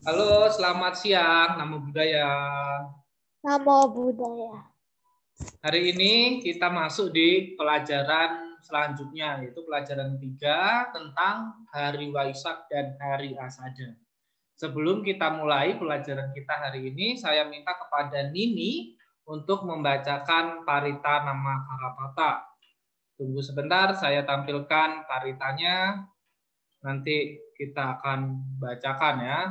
Halo, selamat siang. Namo Buddhaya. Namo Buddhaya. Hari ini kita masuk di pelajaran selanjutnya, yaitu pelajaran 3 tentang Hari Waisak dan Hari Asada. Sebelum kita mulai pelajaran kita hari ini, saya minta kepada Nini untuk membacakan Parita Nama Karapata. Tunggu sebentar, saya tampilkan paritanya. Nanti kita akan bacakan ya.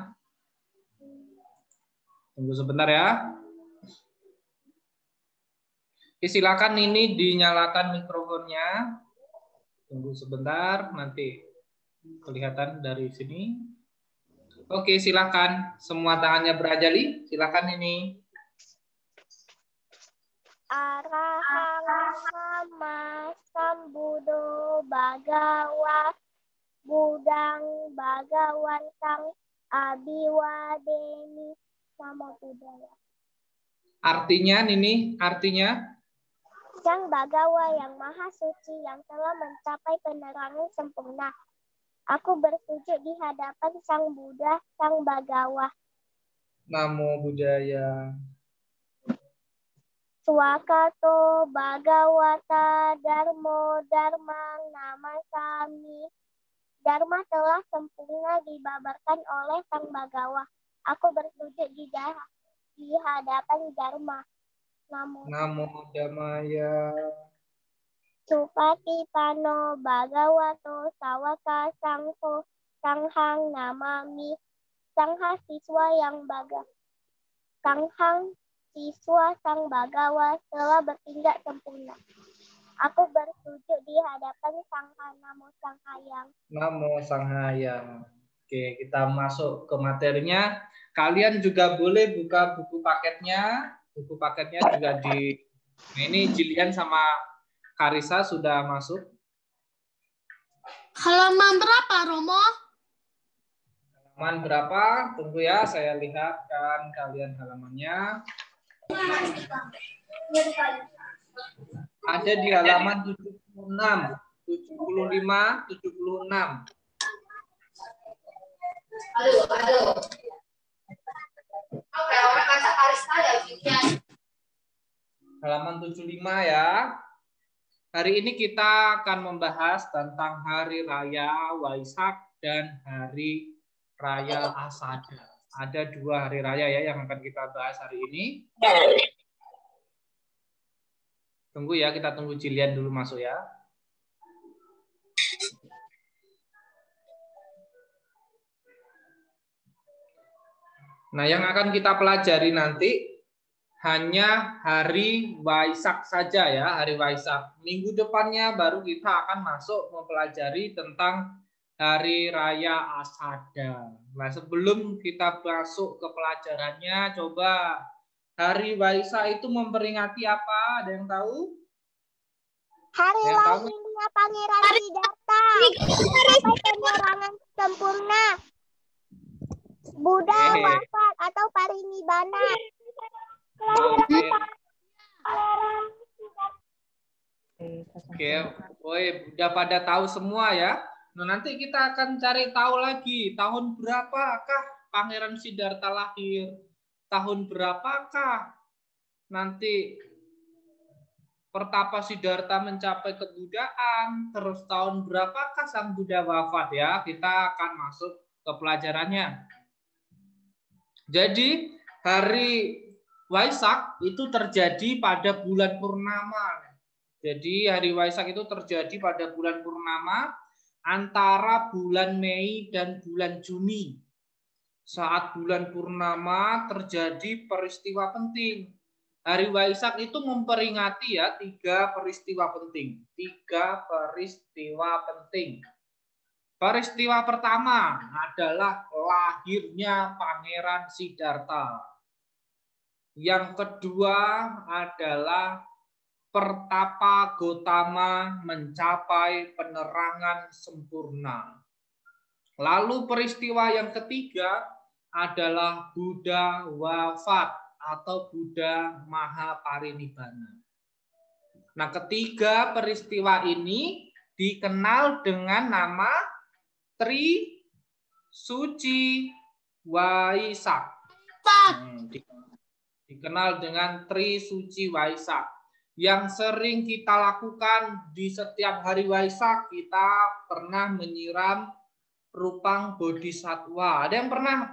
Tunggu sebentar ya. Silakan Nini dinyalakan mikrofonnya. Tunggu sebentar, nanti kelihatan dari sini. Oke, silakan. Semua tangannya berajali. Silakan Nini. Arahang sama sambudo bagawa budang bagawantang abiwadeni. Namo Buddhaya. Artinya Nini, artinya? Sang Bagawa yang maha suci yang telah mencapai penerangan sempurna. Aku bersujud di hadapan Sang Buddha, Sang Bagawa. Namo Buddhaya. Swakato Bhagawata Dharmo Dharmang Namasami. Dharma telah sempurna dibabarkan oleh Sang Bagawa. Aku bersujud di hadapan Dharma. Namo Dhammaya. Supatipano Bhagavato Sawaka Sangho Sanghang Namami. Sanghang siswa Sang Bagawa telah bertindak sempurna. Aku bersujud di hadapan Sangha Namo Sanghayang. Namo Sanghayang. Oke, kita masuk ke materinya. Kalian juga boleh buka buku paketnya. Buku paketnya juga di... Nah, ini Jilian sama Karisa sudah masuk. Halaman berapa, Romo? Halaman berapa? Tunggu ya, saya lihat kan kalian halamannya. Ada di halaman 76, 75, 76. Halaman 75 ya. Hari ini kita akan membahas tentang Hari Raya Waisak dan Hari Raya Asada. Ada 2 hari raya ya yang akan kita bahas hari ini. Tunggu ya, kita tunggu Jilian dulu masuk ya. Nah, yang akan kita pelajari nanti hanya hari Waisak saja ya, hari Waisak. Minggu depannya baru kita akan masuk mempelajari tentang Hari Raya Asada. Nah, sebelum kita masuk ke pelajarannya, coba Hari Waisak itu memperingati apa? Ada yang tahu? Hari lahirnya Pangeran Siddhartha. Sampai penerangan sempurna. Buddha wafat atau parinibbana. Oke, udah pada tahu semua ya. Nah, nanti kita akan cari tahu lagi tahun berapakah Pangeran Siddhartha lahir, tahun berapakah nanti Pertapa Siddhartha mencapai kebuddhaan, terus tahun berapakah Sang Buddha wafat ya. Kita akan masuk ke pelajarannya. Jadi hari Waisak itu terjadi pada bulan purnama. Jadi hari Waisak itu terjadi pada bulan purnama antara bulan Mei dan bulan Juni. Saat bulan purnama terjadi peristiwa penting. Hari Waisak itu memperingati ya 3 peristiwa penting. 3 peristiwa penting. Peristiwa pertama adalah lahirnya Pangeran Siddhartha. Yang kedua adalah Pertapa Gotama mencapai penerangan sempurna. Lalu peristiwa yang ketiga adalah Buddha wafat atau Buddha Mahaparinibbana. Nah, ketiga peristiwa ini dikenal dengan nama Tri Suci Waisak. Dikenal dengan Tri Suci Waisak. Yang sering kita lakukan di setiap hari Waisak, kita pernah menyiram rupang bodhisatwa. Ada yang pernah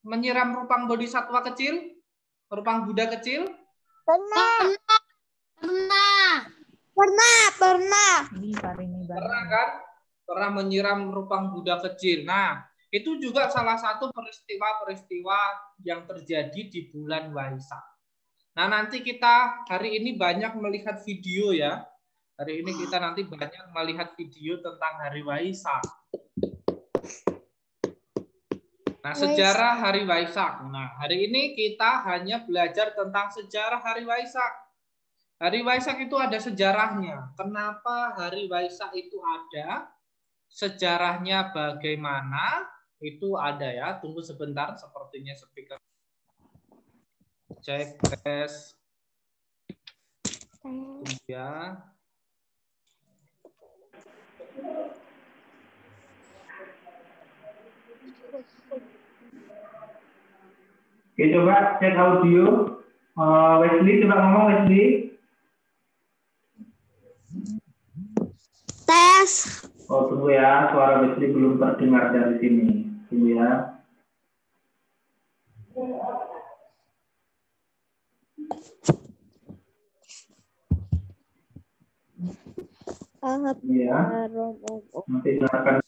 menyiram rupang bodhisatwa kecil? Rupang Buddha kecil? Pernah. Pernah kan? Pernah menyiram rupang Buddha kecil. Nah, itu juga salah satu peristiwa-peristiwa yang terjadi di bulan Waisak. Nah, nanti kita hari ini banyak melihat video ya. Hari ini kita nanti banyak melihat video tentang hari Waisak. Nah, sejarah hari Waisak. Nah, hari ini kita hanya belajar tentang sejarah hari Waisak. Hari Waisak itu ada sejarahnya. Kenapa hari Waisak itu ada? Sejarahnya bagaimana? Itu ada ya. Tunggu sebentar, sepertinya speaker. Cek tes. Ya. Oke, coba cek audio. Wesley, coba ngomong Wesley. Tes. Oh, tunggu ya. Suara Wesley belum terdengar dari sini. Tunggu ya. Iya. Nanti dengarkan.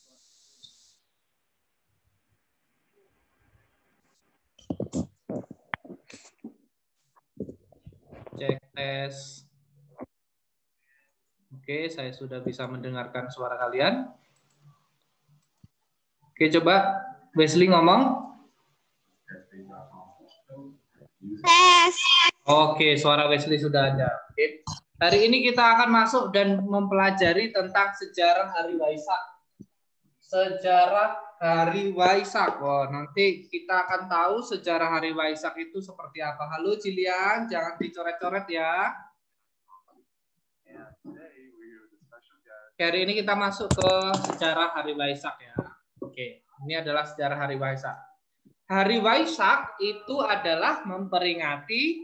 Cek tes. Oke, saya sudah bisa mendengarkan suara kalian. Oke, coba Wesley ngomong. Tes. Oke, suara Wesley sudah ada. Oke. Hari ini kita akan masuk dan mempelajari tentang sejarah hari Waisak. Sejarah hari Waisak. Oh, nanti kita akan tahu sejarah hari Waisak itu seperti apa. Halo Cilian, jangan dicoret-coret ya. Hari ini kita masuk ke sejarah hari Waisak ya. Oke, ini adalah sejarah hari Waisak. Hari Waisak itu adalah memperingati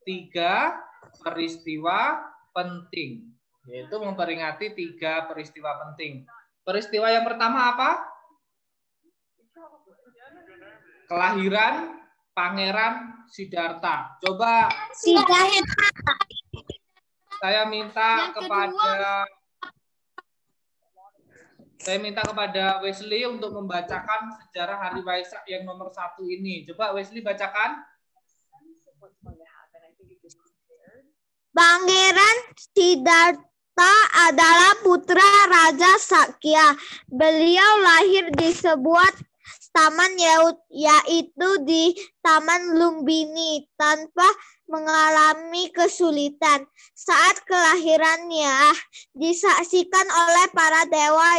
3 peristiwa penting, yaitu memperingati 3 peristiwa penting. Peristiwa yang pertama apa? Kelahiran Pangeran Siddhartha. Coba saya minta kepada Wesley untuk membacakan sejarah hari Waisak yang nomor 1 ini. Coba Wesley bacakan. Pangeran Siddhartha adalah putra Raja Sakya. Beliau lahir di sebuah taman yaitu di Taman Lumbini tanpa mengalami kesulitan. Saat kelahirannya disaksikan oleh para dewa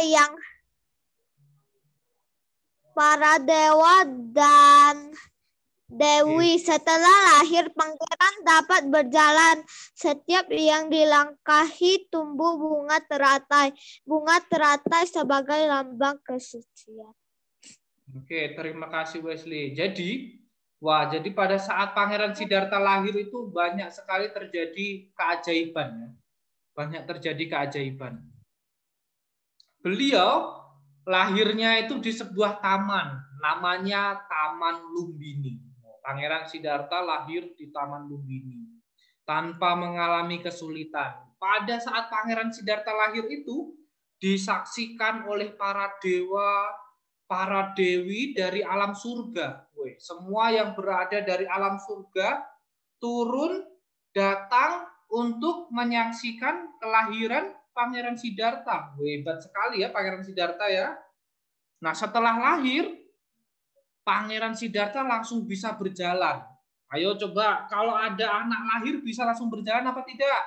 dan Dewi. Setelah lahir, pangeran dapat berjalan. Setiap yang dilangkahi tumbuh bunga teratai. Bunga teratai sebagai lambang kesucian. Oke, terima kasih Wesley. Jadi pada saat Pangeran Siddhartha lahir itu banyak sekali terjadi keajaiban ya. Banyak terjadi keajaiban. Beliau lahirnya itu di sebuah taman, namanya Taman Lumbini. Pangeran Siddhartha lahir di Taman Lumbini tanpa mengalami kesulitan. Pada saat Pangeran Siddhartha lahir itu disaksikan oleh para dewa, para dewi dari alam surga. Semua yang berada dari alam surga turun datang untuk menyaksikan kelahiran Pangeran Siddhartha. Hebat sekali ya Pangeran Siddhartha ya. Nah, setelah lahir Pangeran Siddhartha langsung bisa berjalan. Ayo coba, kalau ada anak lahir bisa langsung berjalan apa tidak?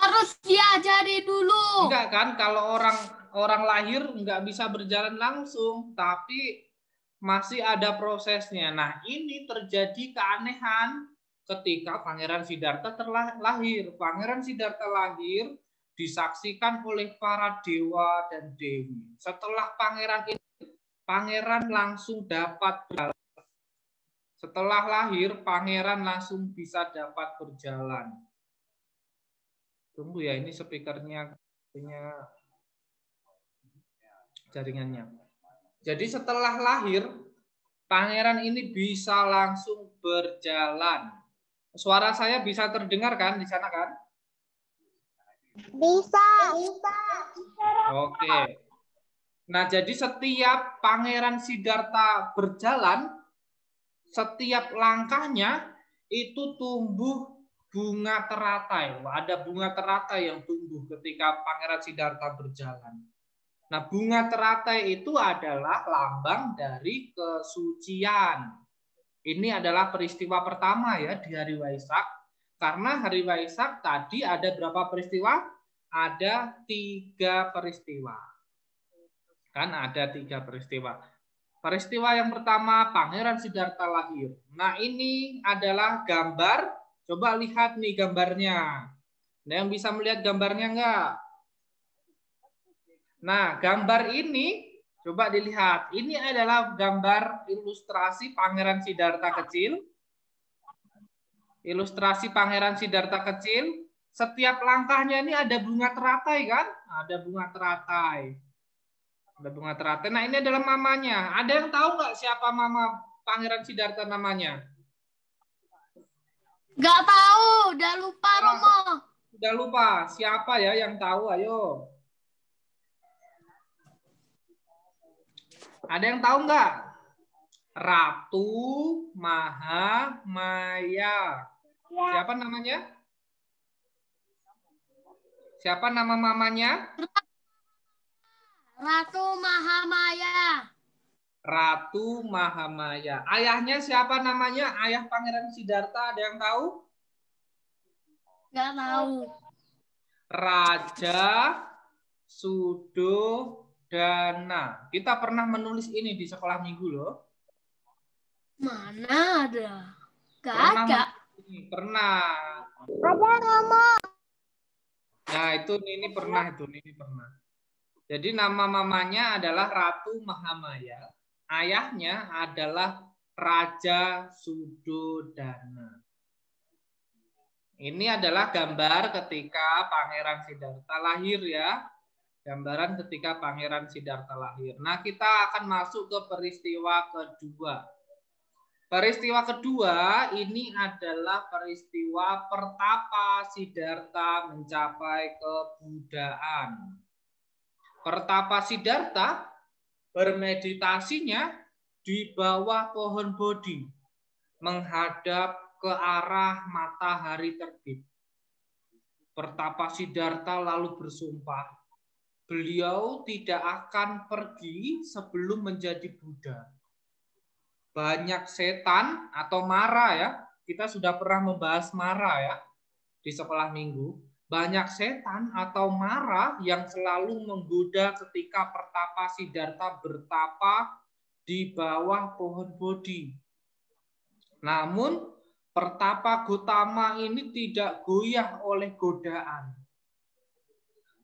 Harus diajari dulu. Enggak kan, kalau orang lahir enggak bisa berjalan langsung, tapi masih ada prosesnya. Nah, ini terjadi keanehan ketika Pangeran Siddhartha lahir. Pangeran Siddhartha lahir disaksikan oleh para dewa dan dewi. Setelah pangeran langsung dapat berjalan. Setelah lahir, pangeran langsung bisa dapat berjalan. Tunggu ya, ini speakernya punya jaringannya. Jadi setelah lahir, pangeran ini bisa langsung berjalan. Suara saya bisa terdengar kan di sana kan? Bisa. Oke. Nah, jadi setiap pangeran Siddhartha berjalan, setiap langkahnya itu tumbuh bunga teratai. Ada bunga teratai yang tumbuh ketika pangeran Siddhartha berjalan. Nah, bunga teratai itu adalah lambang dari kesucian. Ini adalah peristiwa pertama ya di hari Waisak. Karena hari Waisak tadi ada berapa peristiwa? Ada 3 peristiwa. Kan ada 3 peristiwa. Peristiwa yang pertama, Pangeran Siddhartha lahir. Nah, ini adalah gambar. Coba lihat nih gambarnya. Ada yang bisa melihat gambarnya enggak? Nah, gambar ini, coba dilihat. Ini adalah gambar ilustrasi Pangeran Siddhartha kecil. Ilustrasi Pangeran Siddhartha kecil. Setiap langkahnya ini ada bunga teratai kan? Ada bunga teratai. Ada bunga teratai. Nah, ini adalah mamanya. Ada yang tahu nggak siapa mama Pangeran Siddhartha namanya? Nggak tahu, udah lupa Romo. Udah lupa. Siapa ya yang tahu? Ayo. Ada yang tahu nggak? Ratu Mahamaya. Siapa namanya? Siapa nama mamanya? Ratu Mahamaya. Ratu Mahamaya. Ayahnya siapa namanya? Ayah Pangeran Siddhartha, ada yang tahu? Nggak tahu. Raja Sudodana. Kita pernah menulis ini di sekolah minggu loh. Mana ada? Nggak ada. Pernah. Ada Romo. Nah, ini pernah. Jadi nama mamanya adalah Ratu Mahamaya. Ayahnya adalah Raja Sudodana. Ini adalah gambar ketika Pangeran Siddhartha lahir ya. Gambaran ketika Pangeran Siddhartha lahir. Nah, kita akan masuk ke peristiwa kedua. Peristiwa kedua ini adalah peristiwa pertapa Siddhartha mencapai kebudaan. Pertapa Siddhartha bermeditasinya di bawah pohon Bodhi, menghadap ke arah matahari terbit. Pertapa Siddhartha lalu bersumpah, beliau tidak akan pergi sebelum menjadi Buddha. Banyak setan atau mara ya, kita sudah pernah membahas mara ya di sekolah minggu. Banyak setan atau mara yang selalu menggoda ketika pertapa Siddhartha bertapa di bawah pohon Bodhi. Namun pertapa Gotama ini tidak goyah oleh godaan.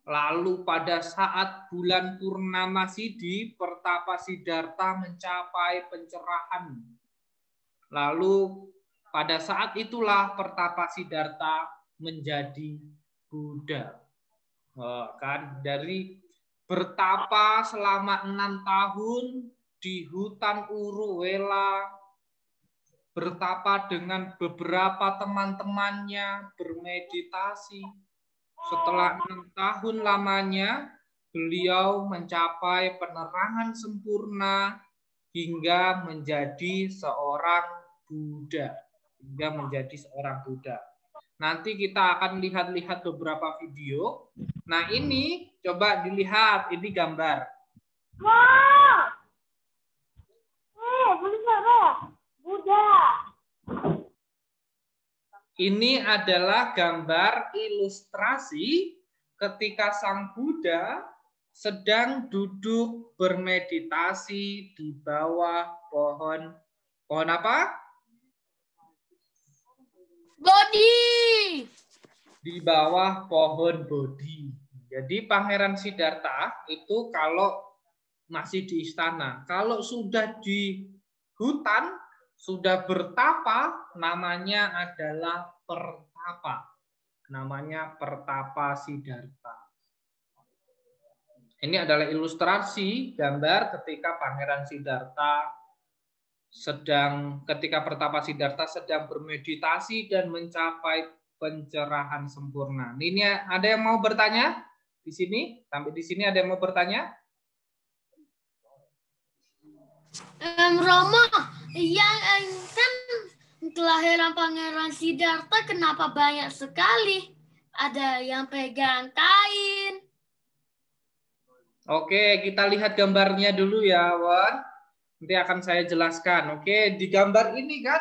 Lalu pada saat bulan purnama Sidhi, pertapa Siddhartha mencapai pencerahan. Lalu pada saat itulah pertapa Siddhartha menjadi Buddha. Kan dari bertapa selama 6 tahun di hutan Uruwela, bertapa dengan beberapa teman-temannya, bermeditasi. Setelah 6 tahun lamanya, beliau mencapai penerangan sempurna hingga menjadi seorang Buddha. Nanti kita akan lihat-lihat beberapa video. Nah, ini coba dilihat, ini gambar. Buddha. Ini adalah gambar ilustrasi ketika Sang Buddha sedang duduk bermeditasi di bawah pohon apa? Bodhi. Di bawah pohon Bodhi. Jadi Pangeran Siddhartha itu kalau masih di istana. Kalau sudah di hutan, sudah bertapa, namanya adalah pertapa. Namanya pertapa Siddhartha. Ini adalah ilustrasi gambar ketika Pangeran Siddhartha ketika pertapa Siddhartha sedang bermeditasi dan mencapai pencerahan sempurna. Ini ada yang mau bertanya di sini? Sampai di sini ada yang mau bertanya? Romo, yang kan kelahiran Pangeran Siddhartha kenapa banyak sekali? Ada yang pegang kain. Oke, kita lihat gambarnya dulu ya, Wan. Nanti akan saya jelaskan. Oke, di gambar ini kan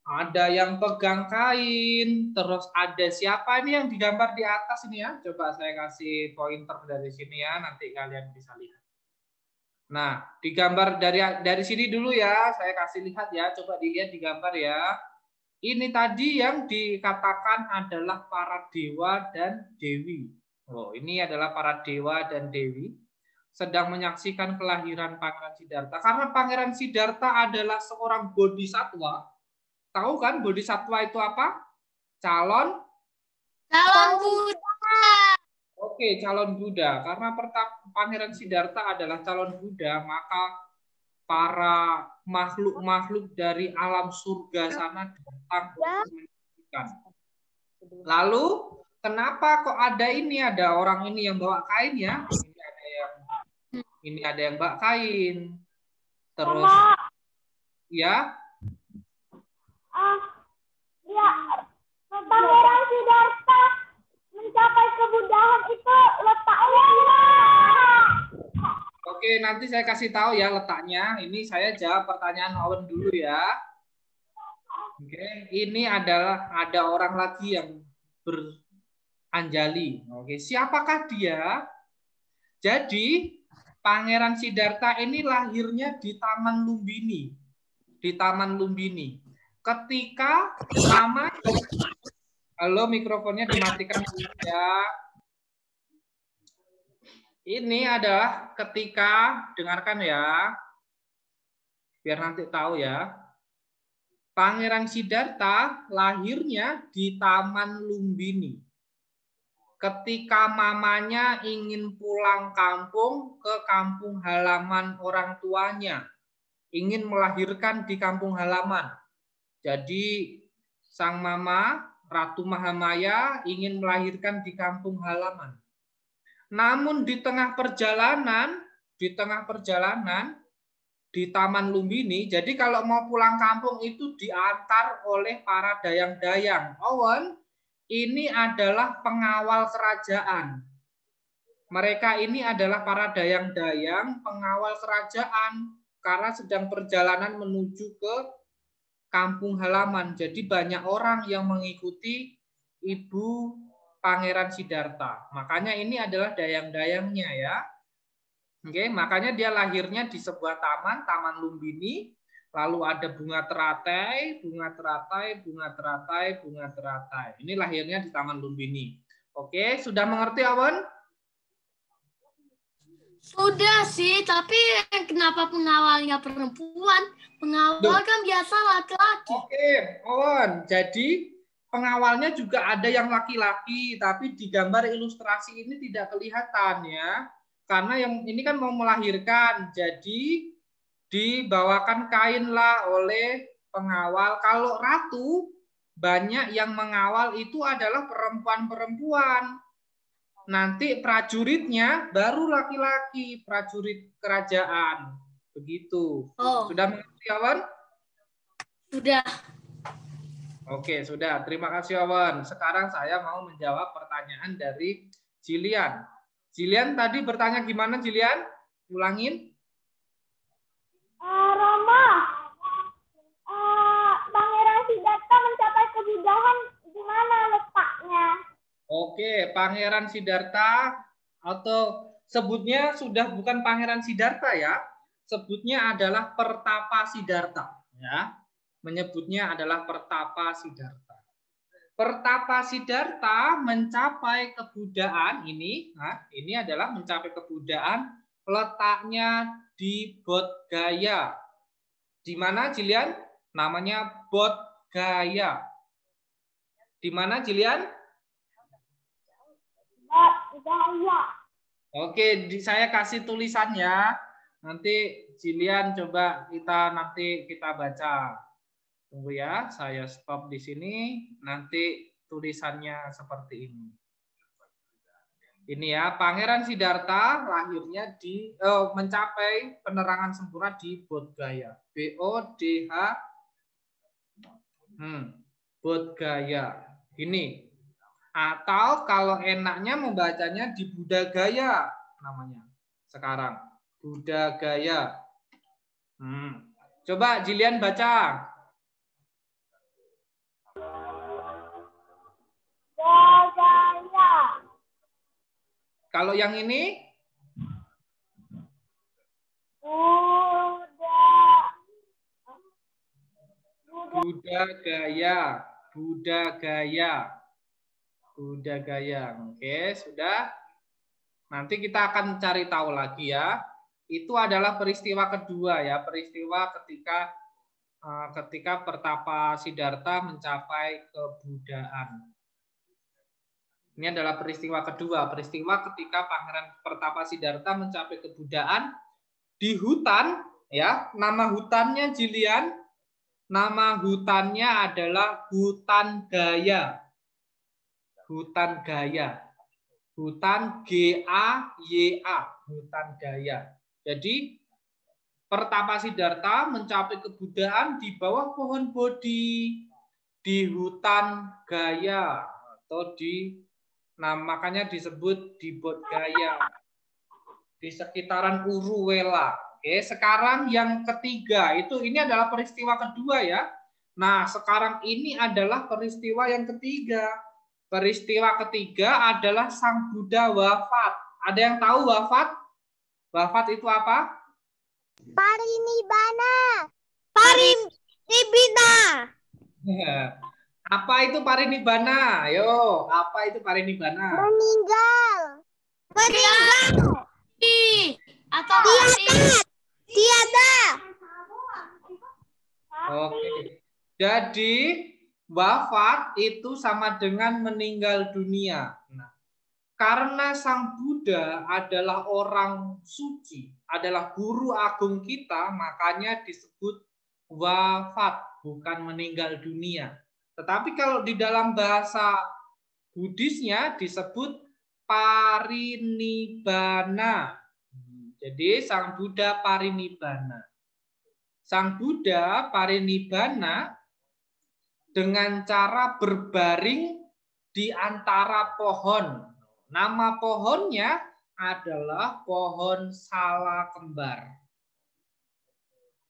ada yang pegang kain, terus ada siapa ini yang digambar di atas ini ya? Coba saya kasih pointer dari sini ya, nanti kalian bisa lihat. Nah, digambar dari sini dulu ya, saya kasih lihat ya, coba dilihat di gambar ya. Ini tadi yang dikatakan adalah para dewa dan dewi. Oh, ini adalah para dewa dan dewi sedang menyaksikan kelahiran Pangeran Siddhartha. Karena Pangeran Siddhartha adalah seorang bodhisatwa. Tahu kan bodhisatwa itu apa? Calon Buddha. Oke, calon Buddha. Karena Pangeran Siddhartha adalah calon Buddha, maka para makhluk-makhluk dari alam surga sana datang untuk menyaksikan. Lalu, kenapa kok ada orang ini yang bawa kain ya? Ini ada yang bawa kain. Terus ya. Ya, Pangeran Siddhartha mencapai kebudahan itu letaknya di mana? Oke, nanti saya kasih tahu ya letaknya. Ini saya jawab pertanyaan Owen dulu ya. Oke, ini ada orang lagi yang beranjali. Oke, siapakah dia? Jadi Pangeran Siddhartha ini lahirnya di Taman Lumbini. Di Taman Lumbini. Ketika halo, mikrofonnya dimatikan dulu ya. Ini adalah ketika, dengarkan ya, biar nanti tahu ya. Pangeran Siddhartha lahirnya di Taman Lumbini. Ketika mamanya ingin pulang kampung ke kampung halaman orang tuanya, ingin melahirkan di kampung halaman. Jadi sang mama, Ratu Mahamaya, ingin melahirkan di kampung halaman. Namun di tengah perjalanan di Taman Lumbini, jadi kalau mau pulang kampung itu diantar oleh para dayang-dayang. Owen, ini adalah pengawal kerajaan. Mereka ini adalah para dayang-dayang pengawal kerajaan karena sedang perjalanan menuju ke kampung halaman. Jadi banyak orang yang mengikuti ibu Pangeran Siddhartha. Makanya ini adalah dayang-dayangnya ya. Oke, makanya dia lahirnya di sebuah Taman Lumbini. Lalu ada bunga teratai. Ini lahirnya di Taman Lumbini. Oke, sudah mengerti, Awan? Sudah sih, tapi kenapa pengawalnya perempuan? Pengawal kan biasa laki-laki. Oke, Awan. Jadi pengawalnya juga ada yang laki-laki, tapi di gambar ilustrasi ini tidak kelihatan ya. Karena yang ini kan mau melahirkan, jadi dibawakan kainlah oleh pengawal. Kalau ratu, banyak yang mengawal itu adalah perempuan-perempuan. Nanti prajuritnya baru laki-laki, prajurit kerajaan. Begitu. Sudah mengerti, Awan? Sudah. Oke, sudah. Terima kasih, Awan. Sekarang saya mau menjawab pertanyaan dari Jilian. Jilian tadi bertanya gimana, Jilian? Ulangin. Roma, Pangeran Siddhartha mencapai kebudahan di mana letaknya? Oke, Pangeran Siddhartha atau sebutnya sudah bukan Pangeran Siddhartha ya. Sebutnya adalah Pertapa Siddhartha ya. Menyebutnya adalah Pertapa Siddhartha. Pertapa Siddhartha mencapai kebudaan ini, nah, ini adalah mencapai kebudaan letaknya di Bodh Gaya. Di mana, Jilian? Namanya Bodh Gaya. Di mana, Jilian? Bodh Gaya. Oke, saya kasih tulisannya. Nanti Jilian coba nanti kita baca. Tunggu ya, saya stop di sini. Nanti tulisannya seperti ini. Ini ya, Pangeran Siddhartha lahirnya mencapai penerangan sempurna di Bodh Gaya. BODH Bodh Gaya. Ini. Atau kalau enaknya membacanya di Buddha Gaya namanya. Sekarang Buddha Gaya. Coba Jilian baca. Gaya. Kalau yang ini? Buddha Gaya. Buddha Gaya. Buddha Gaya. Oke, sudah. Nanti kita akan cari tahu lagi ya. Itu adalah peristiwa kedua ya. Peristiwa ketika Pertapa Siddhartha mencapai kebuddhaan. Ini adalah peristiwa kedua, peristiwa ketika Pangeran Pertapa Siddhartha mencapai kebuddhaan di hutan, ya. Nama hutannya Jilian, nama hutannya adalah Hutan Gaya. Hutan Gaya. Hutan G-A-Y-A, Hutan Gaya. Jadi Pertapa Siddhartha mencapai kebuddhaan di bawah pohon Bodhi di Hutan Gaya atau makanya disebut di Bodh Gaya, di sekitaran Uruwela. Oke, sekarang yang ketiga ini adalah peristiwa kedua ya. Nah, sekarang ini adalah peristiwa yang ketiga. Peristiwa ketiga adalah Sang Buddha wafat. Ada yang tahu wafat? Wafat itu apa? Parinibbana. Apa itu parinibbana? Ayo, apa itu parinibbana? Meninggal. Atau Tiada. Oke. Jadi wafat itu sama dengan meninggal dunia. Nah, karena Sang Buddha adalah orang suci, adalah guru agung kita, makanya disebut wafat, bukan meninggal dunia. Tetapi kalau di dalam bahasa Buddhisnya disebut parinibbana. Jadi Sang Buddha parinibbana. Sang Buddha parinibbana dengan cara berbaring di antara pohon. Nama pohonnya adalah pohon sala kembar.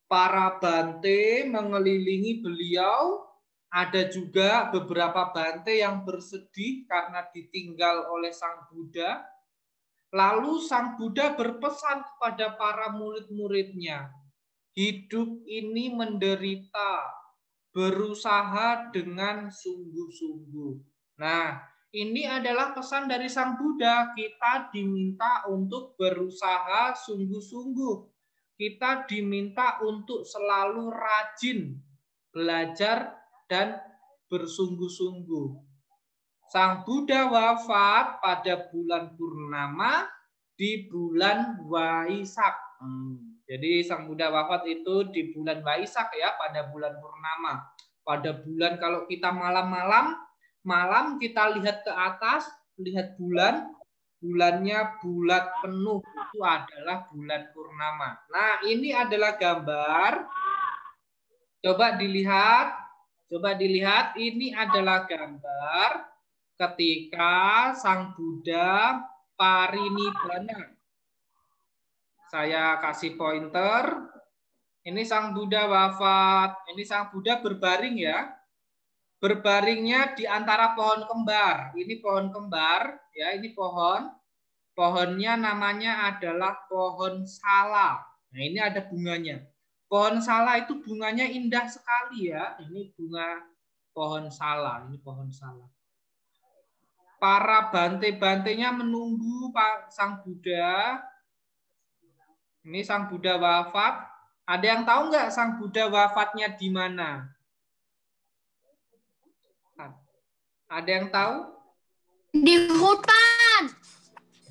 Para bante mengelilingi beliau. Ada juga beberapa bante yang bersedih karena ditinggal oleh Sang Buddha. Lalu Sang Buddha berpesan kepada para murid-muridnya, hidup ini menderita, berusaha dengan sungguh-sungguh. Nah, ini adalah pesan dari Sang Buddha. Kita diminta untuk berusaha sungguh-sungguh. Kita diminta untuk selalu rajin belajar dan bersungguh-sungguh. Sang Buddha wafat pada bulan purnama di bulan Waisak. Jadi Sang Buddha wafat itu di bulan Waisak ya, pada bulan purnama. Pada bulan kalau kita malam kita lihat ke atas, lihat bulannya bulat penuh, itu adalah bulan purnama. Nah, ini adalah gambar. Coba dilihat, ini adalah gambar ketika Sang Buddha parinibbana. Saya kasih pointer. Ini Sang Buddha wafat. Ini Sang Buddha berbaring ya. Berbaringnya di antara pohon kembar. Ini pohon kembar, ya. Ini pohon. Pohonnya namanya adalah pohon sala. Nah, ini ada bunganya. Pohon sala itu bunganya indah sekali ya. Ini bunga pohon sala. Ini pohon sala. Para bante-bantenya menunggu Sang Buddha. Ini Sang Buddha wafat. Ada yang tahu nggak Sang Buddha wafatnya di mana? Ada yang tahu? Di hutan.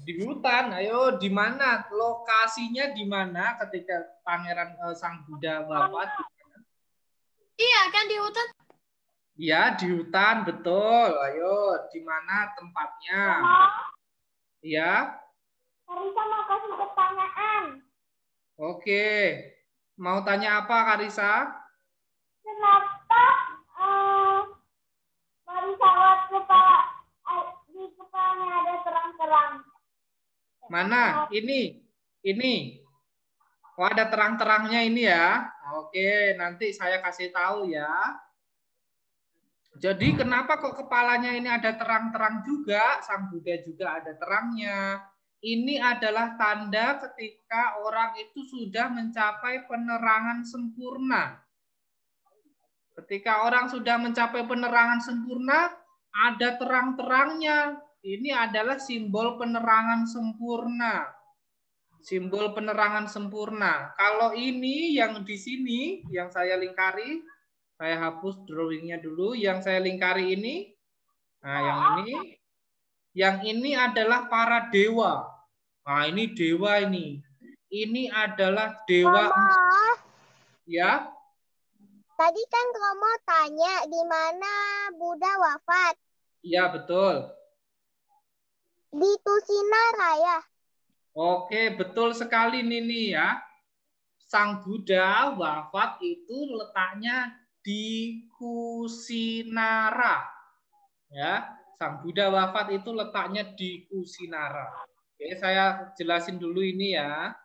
Di hutan. Ayo, di mana? Lokasinya di mana ketika Pangeran Sang Buddha wafat? Iya kan di hutan? Ya, di hutan, betul. Ayo, di mana tempatnya? Ya. Karisa mau kasih pertanyaan. Oke. Mau tanya apa, Karisa? Kenapa Marisa di kepalanya ada terang-terang? Mana? Ini. Oh, ada terang-terangnya ini ya. Oke, nanti saya kasih tahu ya. Jadi kenapa kok kepalanya ini ada terang-terang juga? Sang Buddha juga ada terangnya. Ini adalah tanda ketika orang itu sudah mencapai penerangan sempurna. Ketika orang sudah mencapai penerangan sempurna, ada terang-terangnya. Ini adalah simbol penerangan sempurna. Simbol penerangan sempurna. Kalau ini yang di sini, yang saya lingkari, saya hapus drawingnya dulu. Yang saya lingkari ini, nah yang ini adalah para dewa. Nah ini dewa ini. Ini adalah dewa. Mama, Ya. tadi kan Romo tanya di mana Buddha wafat. Iya betul. Di Tusinara ya. Oke betul sekali Nini ya. Sang Buddha wafat itu letaknya di Kusinara. Ya, Sang Buddha wafat itu letaknya di Kusinara. Oke, saya jelasin dulu ini ya.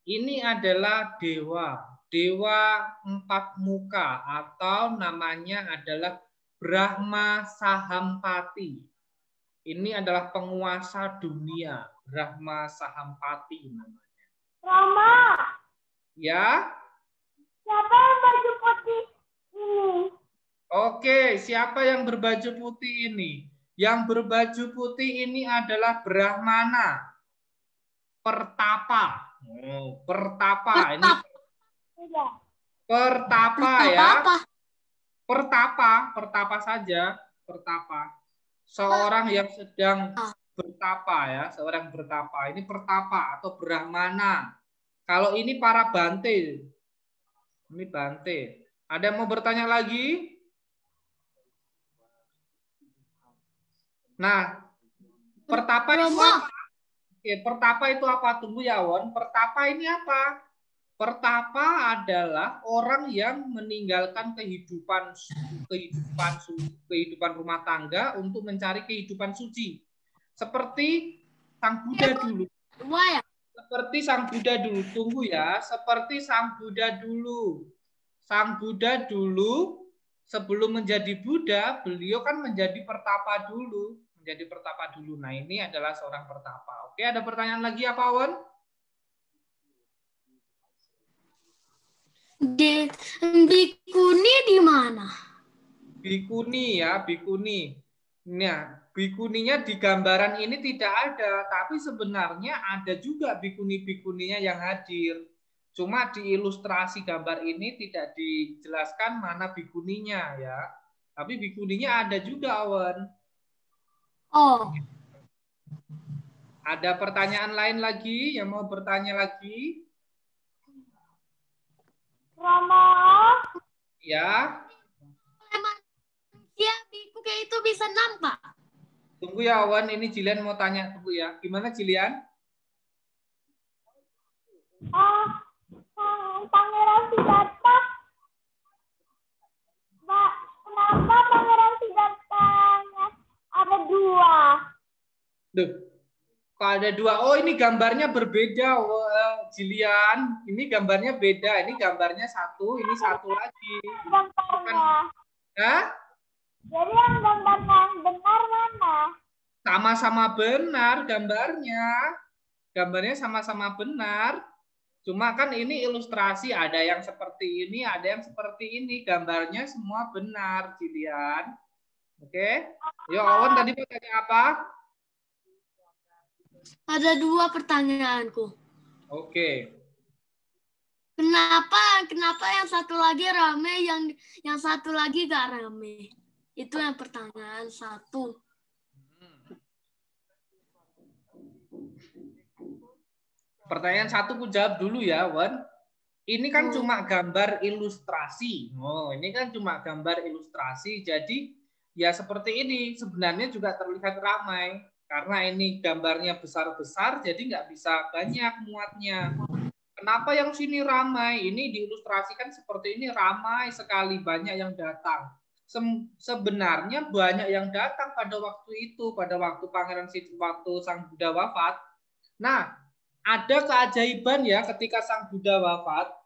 Ini adalah dewa 4 muka atau namanya adalah Brahma Sahampati. Ini adalah penguasa dunia, Brahma Sahampati namanya. Rama. Ya. Siapa yang baju putih ini? Oke, siapa yang berbaju putih ini? Yang berbaju putih ini adalah Brahmana. Pertapa. Oh, pertapa. Ini pertapa ya. Pertapa saja, pertapa. Seorang yang sedang bertapa ya, seorang bertapa. Ini pertapa atau Brahmana. Kalau ini para bante. Ini bante. Ada yang mau bertanya lagi? Nah, pertapa itu apa? Oke, pertapa itu apa? Tunggu ya, Won. Pertapa ini apa? Pertapa adalah orang yang meninggalkan kehidupan rumah tangga untuk mencari kehidupan suci. Seperti Sang Buddha dulu. Seperti Sang Buddha dulu. Tunggu ya. Seperti Sang Buddha dulu. Sang Buddha dulu sebelum menjadi Buddha, beliau kan menjadi pertapa dulu. Nah, ini adalah seorang pertapa. Oke, ada pertanyaan lagi apa, Won? Bikuni di mana? Bikuni ya, bikuni. Nah, bikuninya di gambaran ini tidak ada, tapi sebenarnya ada juga bikuni-bikuninya yang hadir. Cuma di ilustrasi gambar ini tidak dijelaskan mana bikuninya ya. Tapi bikuninya ada juga, Awan. Oh. Ada pertanyaan lain lagi yang mau bertanya lagi? Rama. Ya. Ya, biku kayak itu bisa nampak. Tunggu ya, Awan. Ini Jilian mau tanya. Tunggu ya. Gimana, Jilian? Pangeran Siddhartha. Mbak, kenapa Pangeran Siddhartha ada 2? Duh, kok ada 2? Oh, ini gambarnya berbeda, Jilian. Ini gambarnya beda. Ini gambarnya 1, ini 1 lagi. Gambarnya. Hah? Jadi yang gambarnya benar mana? Sama-sama benar gambarnya. Gambarnya sama-sama benar. Cuma kan ini ilustrasi, ada yang seperti ini, ada yang seperti ini. Gambarnya semua benar, Jilian. Oke? Yo, Awan tadi mau tanya apa? Ada 2 pertanyaanku. Oke. Kenapa yang satu lagi rame, yang satu lagi gak rame? Itu yang pertanyaan satu. Pertanyaan satu aku jawab dulu ya, Wan. Ini kan cuma gambar ilustrasi. Oh, ini kan cuma gambar ilustrasi. Jadi ya seperti ini. Sebenarnya juga terlihat ramai. Karena ini gambarnya besar-besar, jadi nggak bisa banyak muatnya. Kenapa yang sini ramai? Ini diilustrasikan seperti ini, ramai sekali, banyak yang datang. Sebenarnya banyak yang datang pada waktu itu, pada waktu Pangeran waktu Sang Buddha wafat. Nah, ada keajaiban ya ketika Sang Buddha wafat.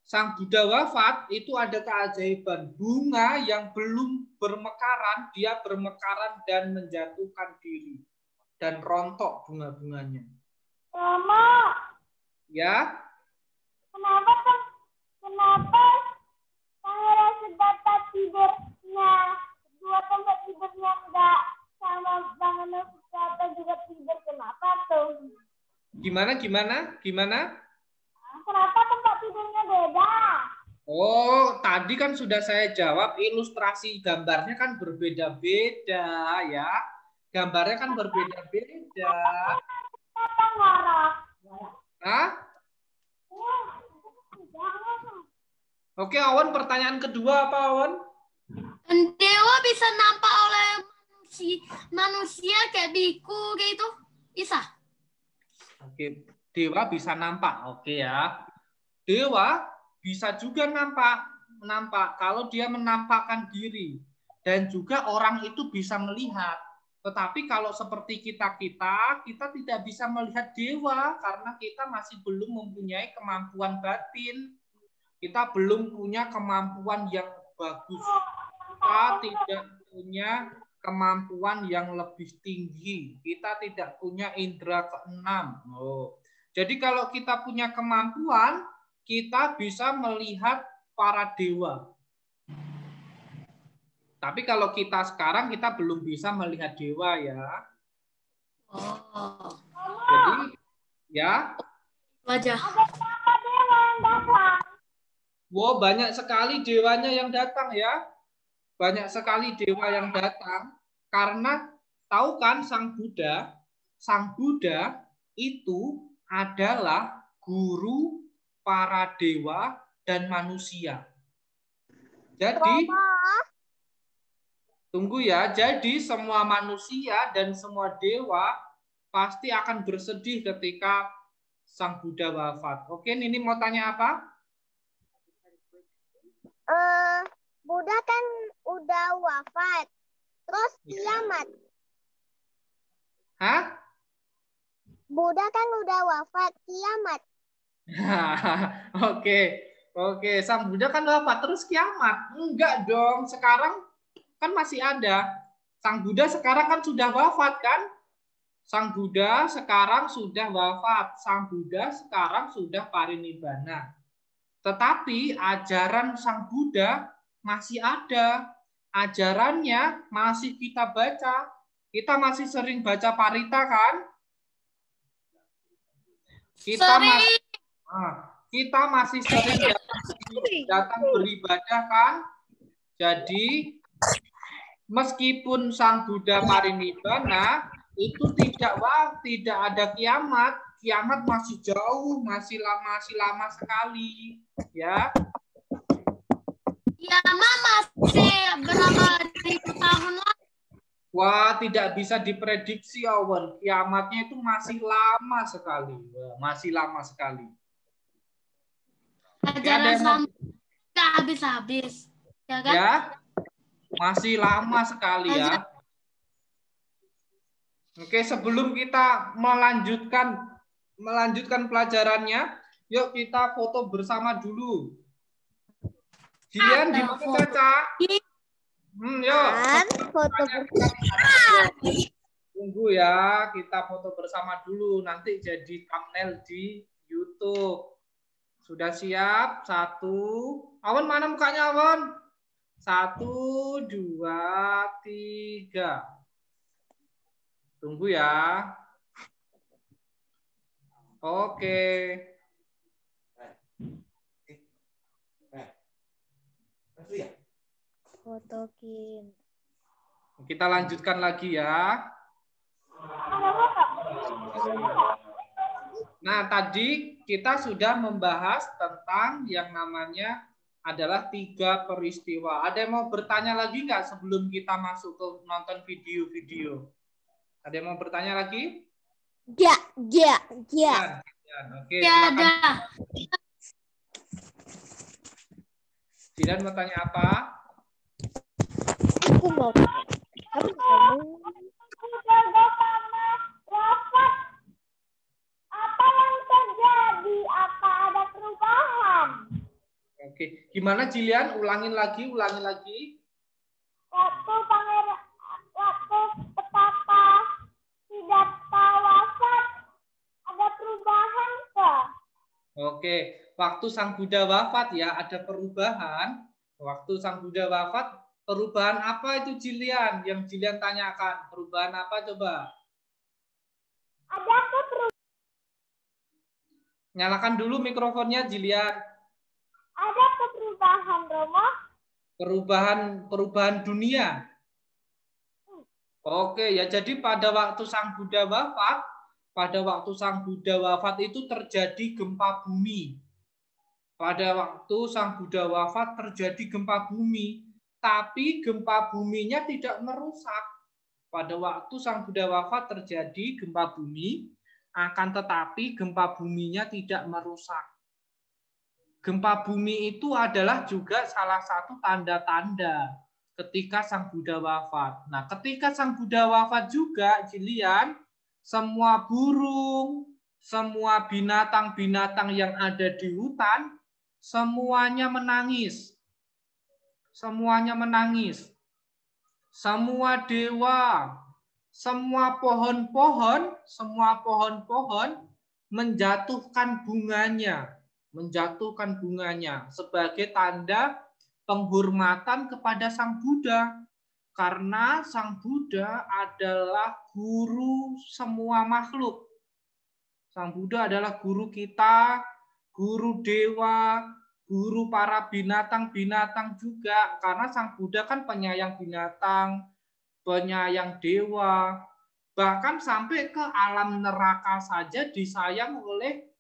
Sang Buddha wafat itu ada keajaiban. Bunga yang belum bermekaran, dia bermekaran dan menjatuhkan diri. Dan rontok bunga-bunganya. Mama. Ya. Kenapa Pangeran Siddhartha tidurnya, dua tempat tidurnya enggak sama Pangeran Siddhartha juga tidur? Kenapa tuh? Gimana? Kenapa tempat tidurnya beda? Oh, tadi kan sudah saya jawab, ilustrasi gambarnya kan berbeda-beda ya. Gambarnya kan berbeda-beda. Kenapa marah? Hah? Oke, Awan, pertanyaan kedua apa, Awan? Dewa bisa nampak oleh manusia kayak biku kayak itu? Bisa? Oke, dewa bisa nampak. Oke ya. Dewa bisa juga nampak kalau dia menampakkan diri. Dan juga orang itu bisa melihat. Tetapi kalau seperti kita tidak bisa melihat dewa karena kita masih belum mempunyai kemampuan batin. Kita belum punya kemampuan yang bagus. Kita tidak punya kemampuan yang lebih tinggi. Kita tidak punya indera keenam. Oh. Jadi kalau kita punya kemampuan, kita bisa melihat para dewa. Tapi kalau kita sekarang, kita belum bisa melihat dewa ya. Oh. Jadi, ya. Wajah. Ada dewa yang datang. Wow, banyak sekali dewanya yang datang ya. Banyak sekali dewa yang datang. Karena tahu kan Sang Buddha itu adalah guru para dewa dan manusia. Jadi, tunggu ya. Jadi semua manusia dan semua dewa pasti akan bersedih ketika Sang Buddha wafat. Oke, ini mau tanya apa? Buddha kan udah wafat. Terus kiamat. Hah? Buddha kan udah wafat, kiamat. Oke. Sang Buddha kan wafat, terus kiamat? Enggak dong, sekarang kan masih ada. Sang Buddha sekarang kan sudah wafat kan? Sang Buddha sekarang sudah wafat. Sang Buddha sekarang sudah parinibbana. Tetapi ajaran Sang Buddha masih ada. Ajarannya masih kita baca. Kita masih sering baca Parita kan? Kita masih sering datang beribadah kan? Jadi meskipun Sang Buddha parinibbana itu tidak ada kiamat. Kiamat masih jauh, masih lama sekali, ya. Kiamat masih berapa ribu tahun lagi? Wah, tidak bisa diprediksi, Awan. Kiamatnya itu masih lama sekali. Masih lama sekali. Ajaran sampai nggak habis-habis. Ya kan? Ya, masih lama sekali ya. Oke, sebelum kita melanjutkan pelajarannya, yuk kita foto bersama dulu. Jian, di mana Caca? Yuk. Foto Tunggu ya, kita foto bersama dulu. Nanti jadi thumbnail di YouTube. Sudah siap? 1. Awan, mana mukanya, Awan? 1, 2, 3. Tunggu ya. Oke. Fotokin. Kita lanjutkan lagi ya. Nah, tadi kita sudah membahas tentang yang namanya adalah 3 peristiwa. Ada yang mau bertanya lagi nggak sebelum kita masuk ke nonton video-video? Ada yang mau bertanya lagi? Ya. Oke, Ya, silakan. ada. Jidan mau tanya apa? Aku mau. Apa yang terjadi? Apa ada perubahan? Oke, gimana Jilian? Ulangin lagi. Waktu betapa tidak wafat, ada perubahan ke? Oke, waktu Sang Buddha wafat ya, ada perubahan. Waktu Sang Buddha wafat, perubahan apa itu Jilian? Yang Jilian tanyakan, perubahan apa coba? Ada perubahan? Nyalakan dulu mikrofonnya Jilian. Ada perubahan, Romo? Perubahan dunia. Oke, ya jadi pada waktu Sang Buddha wafat, itu terjadi gempa bumi. Pada waktu Sang Buddha wafat terjadi gempa bumi, tapi gempa buminya tidak merusak. Pada waktu Sang Buddha wafat terjadi gempa bumi, akan tetapi gempa buminya tidak merusak. Gempa bumi itu adalah juga salah satu tanda-tanda ketika Sang Buddha wafat. Nah, ketika Sang Buddha wafat juga, Jilian, semua burung, semua binatang-binatang yang ada di hutan, semuanya menangis. Semuanya menangis. Semua dewa, semua pohon-pohon menjatuhkan bunganya sebagai tanda penghormatan kepada Sang Buddha. Karena Sang Buddha adalah guru semua makhluk. Sang Buddha adalah guru kita, guru dewa, guru para binatang-binatang juga. Karena Sang Buddha kan penyayang binatang, penyayang dewa, bahkan sampai ke alam neraka saja disayang oleh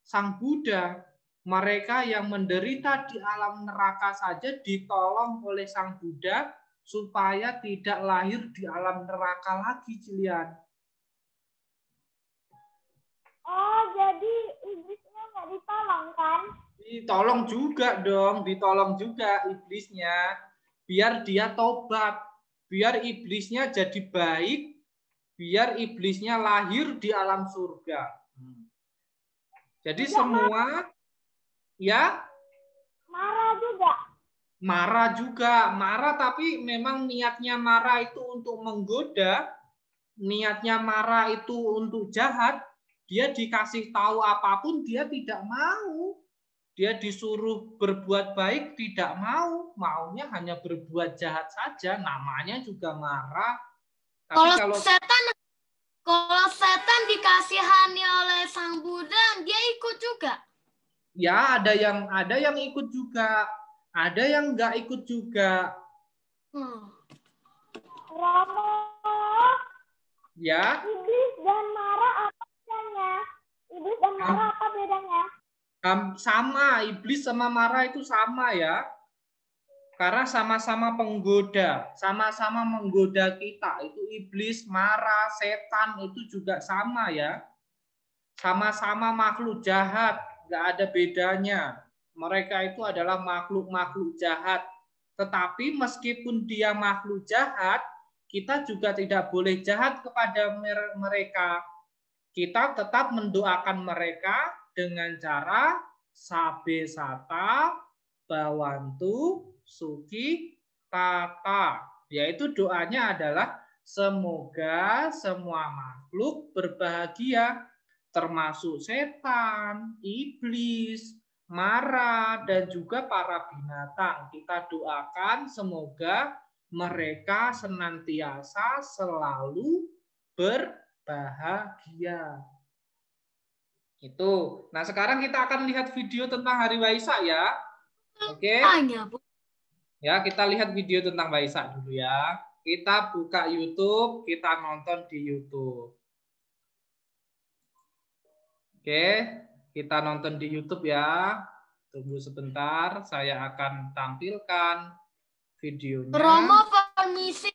Sang Buddha. Mereka yang menderita di alam neraka saja ditolong oleh Sang Buddha supaya tidak lahir di alam neraka lagi, Jilian. Oh, jadi iblisnya nggak ditolong kan? Ditolong juga iblisnya. Biar dia tobat, biar iblisnya jadi baik, biar iblisnya lahir di alam surga. Jadi semua ya marah juga, tapi memang niatnya marah itu untuk menggoda, niatnya marah itu untuk jahat. Dia dikasih tahu apapun dia tidak mau. Dia disuruh berbuat baik tidak mau, maunya hanya berbuat jahat saja, namanya juga marah. Tapi kalau setan dikasihani oleh Sang Buddha, dia ikut juga. Ya, ada yang ikut juga, ada yang nggak ikut juga. Romo. Ya. Iblis dan marah apa bedanya? Sama, iblis sama marah itu sama ya. Karena sama-sama penggoda, sama-sama menggoda kita. Itu iblis, marah, setan itu juga sama ya. Sama-sama makhluk jahat, nggak ada bedanya. Mereka itu adalah makhluk-makhluk jahat. Tetapi meskipun dia makhluk jahat, kita juga tidak boleh jahat kepada mereka. Kita tetap mendoakan mereka dengan cara sabe sata bawantu suki tata. Yaitu doanya adalah semoga semua makhluk berbahagia, termasuk setan, iblis, marah, dan juga para binatang. Kita doakan semoga mereka senantiasa selalu berbahagia. Itu. Nah, sekarang kita akan lihat video tentang Hari Waisak ya. Oke. Ya, kita lihat video tentang Waisak dulu ya. Kita buka YouTube, kita nonton di YouTube. Oke, kita nonton di YouTube ya. Tunggu sebentar, saya akan tampilkan videonya. Romo permisi.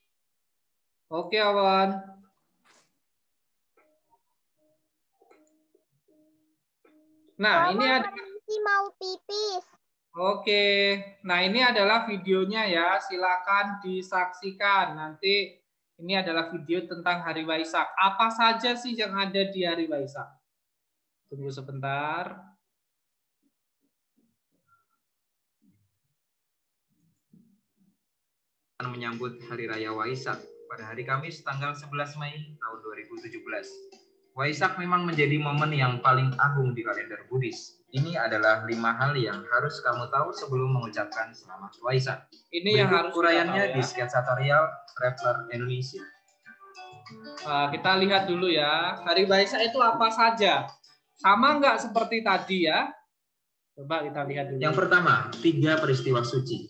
Oke, Awan. Nah, ini ada mau pipis. Oke, nah ini adalah videonya ya, silakan disaksikan. Nanti ini adalah video tentang Hari Waisak. Apa saja sih yang ada di Hari Waisak? Tunggu sebentar. Menyambut Hari Raya Waisak pada hari Kamis tanggal 11 Mei tahun 2017. Waisak memang menjadi momen yang paling agung di kalender Buddhis. Ini adalah 5 hal yang harus kamu tahu sebelum mengucapkan selamat Waisak. Ini yang harus uraiannya ya. Di sketsatorial Traveler Indonesia. Kita lihat dulu ya, Hari Waisak itu apa saja? Sama nggak seperti tadi ya? Coba kita lihat dulu. Yang pertama, 3 peristiwa suci.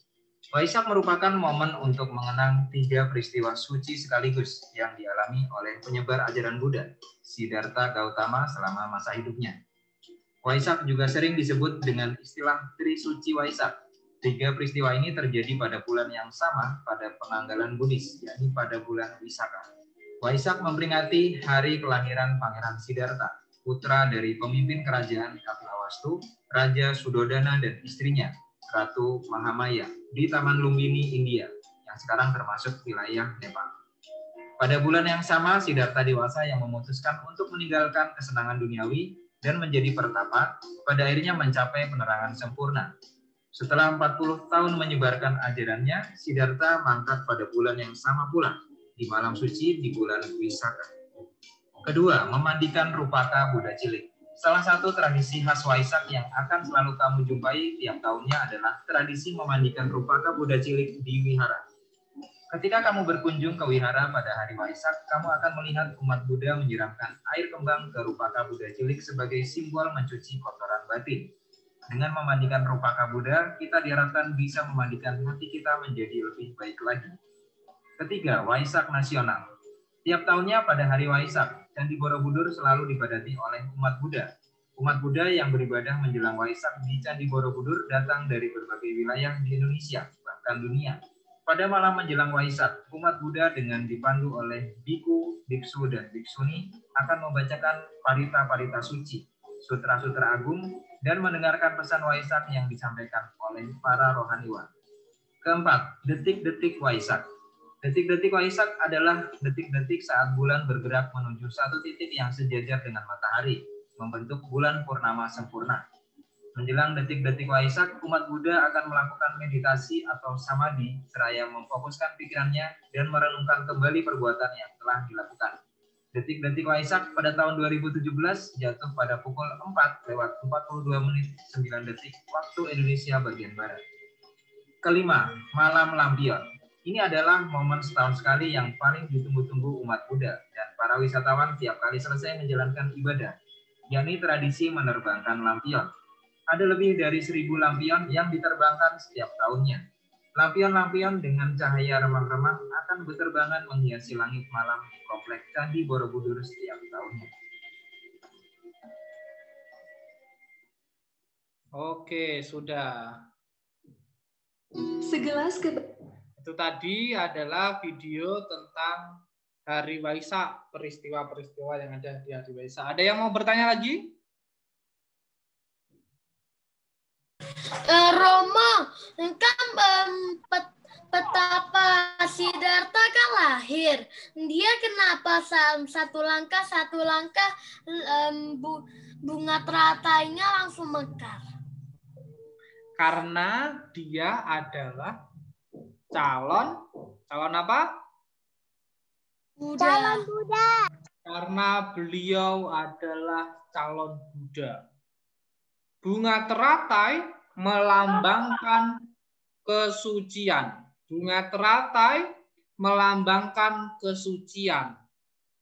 Waisak merupakan momen untuk mengenang 3 peristiwa suci sekaligus yang dialami oleh penyebar ajaran Buddha, Siddhartha Gautama selama masa hidupnya. Waisak juga sering disebut dengan istilah Trisuci Waisak. 3 peristiwa ini terjadi pada bulan yang sama pada penanggalan Buddhis, yakni pada bulan Wisaka. Waisak memperingati hari kelahiran Pangeran Siddhartha, putra dari pemimpin kerajaan Kapilawastu, Raja Sudodana dan istrinya, Ratu Mahamaya, di Taman Lumbini, India, yang sekarang termasuk wilayah Nepal. Pada bulan yang sama, Siddhartha dewasa yang memutuskan untuk meninggalkan kesenangan duniawi dan menjadi pertapa, pada akhirnya mencapai penerangan sempurna. Setelah 40 tahun menyebarkan ajarannya, Siddhartha mangkat pada bulan yang sama pula, di malam suci di bulan Wisaka. Kedua, memandikan Rupaka Buddha cilik. Salah satu tradisi khas Waisak yang akan selalu kamu jumpai tiap tahunnya adalah tradisi memandikan Rupaka Buddha cilik di wihara. Ketika kamu berkunjung ke wihara pada hari Waisak, kamu akan melihat umat Buddha menyiramkan air kembang ke Rupaka Buddha cilik sebagai simbol mencuci kotoran batin. Dengan memandikan Rupaka Buddha, kita diharapkan bisa memandikan hati kita menjadi lebih baik lagi. Ketiga, Waisak Nasional. Tiap tahunnya pada hari Waisak, Candi Borobudur selalu dipadati oleh umat Buddha. Umat Buddha yang beribadah menjelang Waisak di Candi Borobudur datang dari berbagai wilayah di Indonesia, bahkan dunia. Pada malam menjelang Waisak, umat Buddha dengan dipandu oleh biku, biksu, dan biksuni akan membacakan parita-parita suci, sutra-sutra agung, dan mendengarkan pesan Waisak yang disampaikan oleh para rohaniwan. Keempat, detik-detik Waisak. Detik-detik Waisak adalah detik-detik saat bulan bergerak menuju satu titik yang sejajar dengan matahari, membentuk bulan purnama sempurna. Menjelang detik-detik Waisak, umat Buddha akan melakukan meditasi atau samadhi seraya memfokuskan pikirannya dan merenungkan kembali perbuatan yang telah dilakukan. Detik-detik Waisak pada tahun 2017 jatuh pada pukul 4:42:09 waktu Indonesia bagian Barat. Kelima, Malam Lampion. Ini adalah momen setahun sekali yang paling ditunggu-tunggu umat Buddha dan para wisatawan tiap kali selesai menjalankan ibadah, yakni tradisi menerbangkan lampion. Ada lebih dari 1.000 lampion yang diterbangkan setiap tahunnya. Lampion-lampion dengan cahaya remang-remang akan berterbangan menghiasi langit malam di komplek Candi Borobudur setiap tahunnya. Oke, sudah. Segelas Itu tadi adalah video tentang Hari Waisak, peristiwa-peristiwa yang ada di Hari Waisak. Ada yang mau bertanya lagi? Romo, kan petapa Siddhartha kan lahir. Dia kenapa satu langkah bunga teratainya langsung mekar? Karena dia adalah calon apa? Buddha. Calon Buddha. Karena beliau adalah calon Buddha. Bunga teratai melambangkan kesucian. Bunga teratai melambangkan kesucian.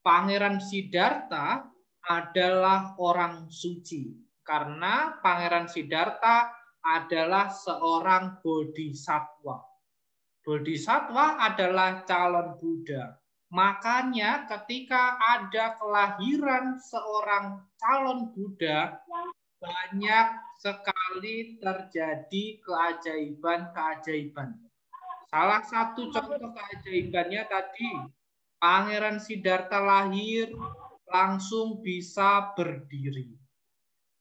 Pangeran Siddhartha adalah orang suci. Karena Pangeran Siddhartha adalah seorang bodhisattva. Bodhisattva adalah calon Buddha. Makanya ketika ada kelahiran seorang calon Buddha, banyak sekali terjadi keajaiban-keajaiban. Salah satu contoh keajaibannya tadi, Pangeran Siddhartha lahir langsung bisa berdiri.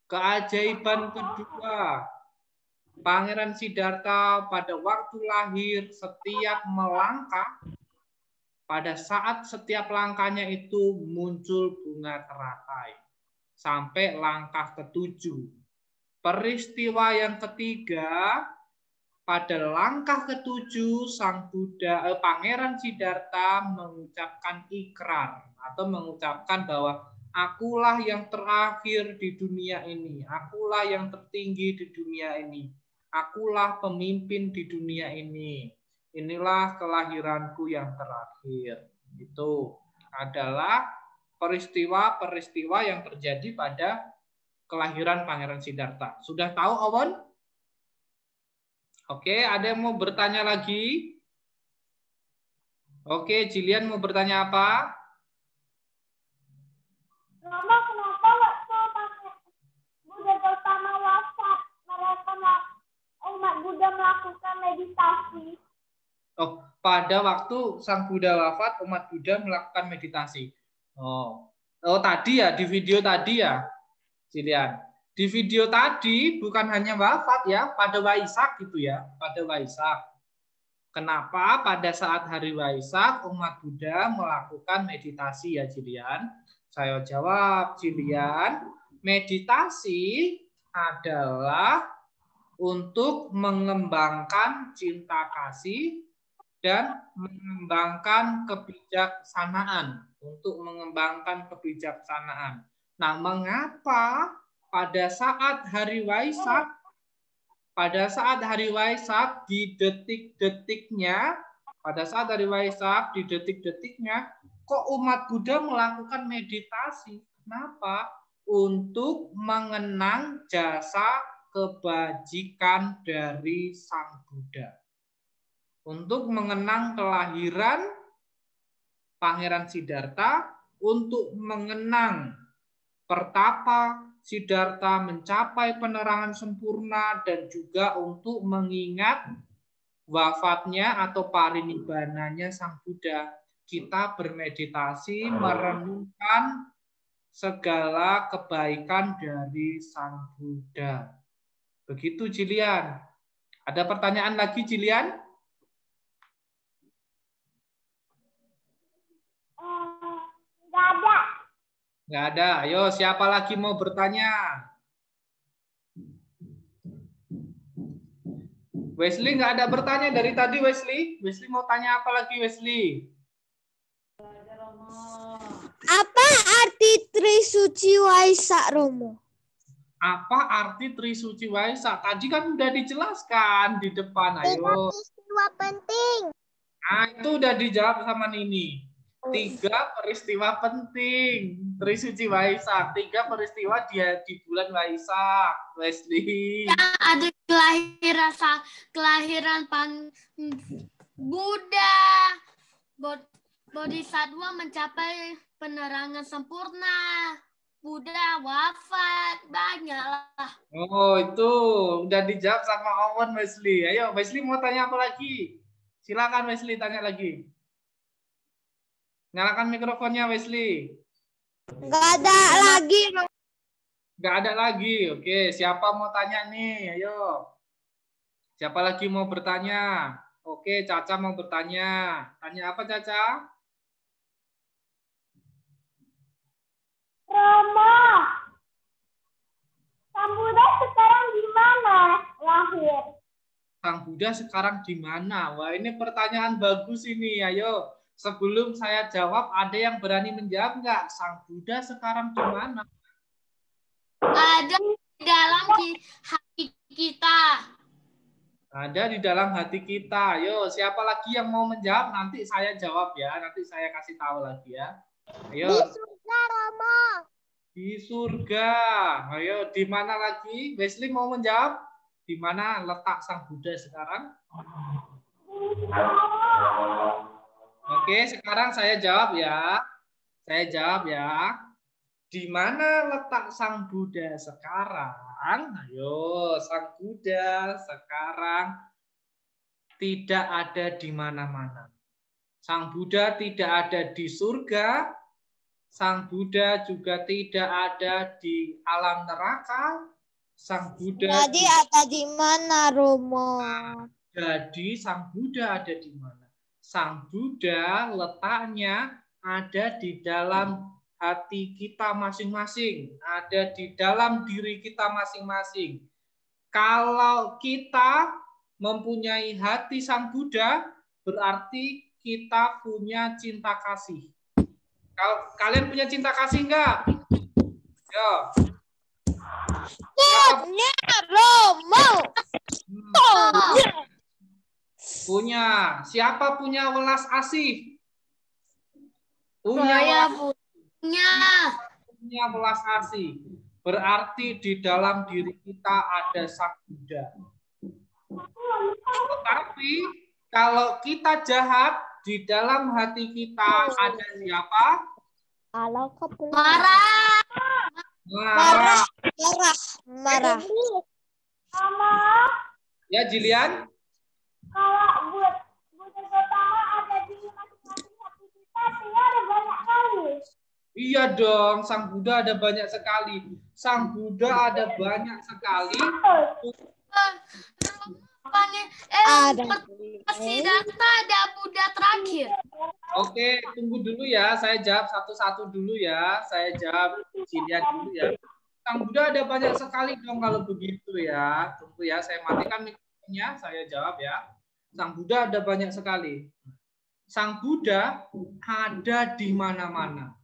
Keajaiban kedua, Pangeran Siddhartha pada waktu lahir setiap melangkah, pada saat setiap langkahnya itu muncul bunga teratai. Sampai langkah ketujuh. Peristiwa yang ketiga, pada langkah ketujuh, Sang Buddha, Pangeran Siddhartha mengucapkan ikrar atau mengucapkan bahwa akulah yang terakhir di dunia ini, akulah yang tertinggi di dunia ini, akulah pemimpin di dunia ini. Inilah kelahiranku yang terakhir. Itu adalah peristiwa-peristiwa yang terjadi pada kelahiran Pangeran Siddhartha. Sudah tahu, Owon? Oke, ada yang mau bertanya lagi? Oke, Jilian mau bertanya apa? Mama, kenapa waktu Buddha Gautama wafat, umat Buddha melakukan meditasi? Oh, pada waktu Sang Buddha wafat, umat Buddha melakukan meditasi. Oh, tadi ya, di video tadi ya, Jilian. Di video tadi bukan hanya wafat ya, pada Waisak gitu ya, pada Waisak. Kenapa pada saat hari Waisak umat Buddha melakukan meditasi ya, Jilian? Saya jawab, Jilian, meditasi adalah untuk mengembangkan cinta kasih dan mengembangkan kebijaksanaan, untuk mengembangkan kebijaksanaan. Nah, mengapa pada saat hari Waisak, di detik-detiknya, kok umat Buddha melakukan meditasi? Kenapa? Untuk mengenang jasa kebajikan dari Sang Buddha. Untuk mengenang kelahiran Pangeran Siddhartha, untuk mengenang pertapa Siddhartha mencapai penerangan sempurna, dan juga untuk mengingat wafatnya atau parinibbananya Sang Buddha. Kita bermeditasi merenungkan segala kebaikan dari Sang Buddha. Begitu, Jilian. Ada pertanyaan lagi, Jilian? Nggak ada. Nggak ada. Ayo, siapa lagi mau bertanya? Wesley nggak ada bertanya dari tadi, Wesley. Wesley mau tanya apa lagi, Wesley? Apa arti Trisuci Waisak, Romo? Apa arti Trisuci Waisak? Tadi kan udah dijelaskan di depan. Ayo. Peristiwa penting. Nah, itu udah dijawab sama Nini. 3 peristiwa penting Trisuci Waisak. 3 peristiwa dia di bulan Waisak, Wesley. Ada kelahiran Buddha, Bodhisattva mencapai penerangan sempurna, Buddha wafat, banyak lah. Oh, itu udah dijawab sama Owen, Wesley. Ayo, Wesley mau tanya apa lagi? Silakan Wesley tanya lagi. Nyalakan mikrofonnya, Wesley. Nggak ada lagi. Nggak ada lagi. Oke, siapa mau tanya nih? Ayo. Siapa lagi mau bertanya? Oke, Caca mau bertanya. Tanya apa, Caca? Romo, Sang Buddha sekarang di mana lahir? Sang Buddha sekarang di mana? Wah, ini pertanyaan bagus ini. Ayo, sebelum saya jawab, ada yang berani menjawab nggak? Sang Buddha sekarang di mana? Ada di dalam hati kita. Ada di dalam hati kita. Ayo, siapa lagi yang mau menjawab? Nanti saya jawab ya. Nanti saya kasih tahu lagi ya. Ayo. Di surga, Romo. Di surga. Ayo, di mana lagi? Wesley mau menjawab? Di mana letak Sang Buddha sekarang? Di Oke, sekarang saya jawab ya. Saya jawab ya. Di mana letak Sang Buddha sekarang? Ayo, Sang Buddha sekarang tidak ada di mana-mana. Sang Buddha tidak ada di surga. Sang Buddha juga tidak ada di alam neraka. Sang Buddha Jadi ada di mana, Romo? Jadi Sang Buddha ada di mana? Sang Buddha letaknya ada di dalam hati kita masing-masing, ada di dalam diri kita masing-masing. Kalau kita mempunyai hati Sang Buddha, berarti kita punya cinta kasih. Kalau kalian punya cinta kasih enggak? Yo. Punya, Romo. Punya. Siapa punya welas asih? Saya Punya. punya. Welas asih. Berarti di dalam diri kita ada Sang Buddha. Tetapi kalau kita jahat, di dalam hati kita ada siapa? Kalau kebetulan Marah. Marah. Marah. Ya, Jilian? kalau Buddha Gotama ada di masing-masing hati kita, artinya ada banyak kali. Iya dong, Sang Buddha ada banyak sekali. Sang Buddha ada banyak sekali. Siddhartha ada Buddha terakhir. Oke, tunggu dulu ya. Saya jawab satu-satu dulu ya. Saya jawab Jilian dulu ya. Sang Buddha ada banyak sekali dong kalau begitu ya. Tunggu ya, saya matikan mikrofonnya. Saya jawab ya. Sang Buddha ada banyak sekali. Sang Buddha ada di mana-mana.